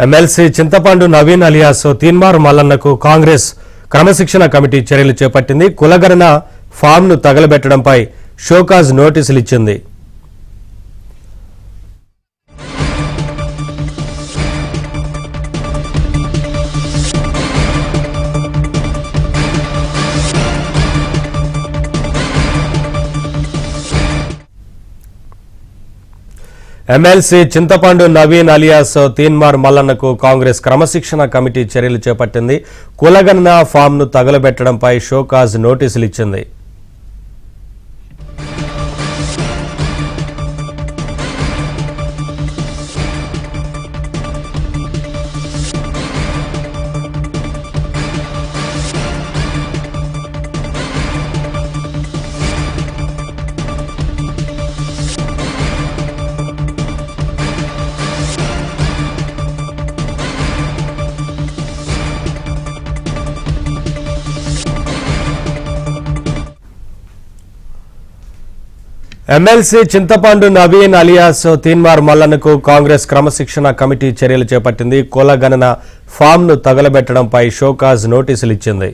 MLC చింతపండు Naveen alias Teenmar మల్లన్నకు Congress క్రమశిక్షణ committee చర్యలు చేపట్టింది. కులగణన ఫామ్ను తగలబెట్టడంపై షోకాజ్ నోటీసులు ఇచ్చింది. ఎమ్మెల్సీ చింతపండు నవీన్ అలియాస్ తీన్మార్ మల్లన్నకు కాంగ్రెస్ క్రమశిక్షణ కమిటీ చర్యలు చేపట్టింది. కులగణన ఫామ్ను తగలబెట్టడంపై షోకాజ్ నోటీసులు ఇచ్చింది. ఎమ్మెల్సీ చింతపండు నవీన్ అలియాస్ తీన్మార్ మల్లన్నకు కాంగ్రెస్ క్రమశిక్షణ కమిటీ చర్యలు చేపట్టింది. కులగణన ఫామ్ను తగలబెట్టడంపై షోకాజ్ నోటీసులు ఇచ్చింది.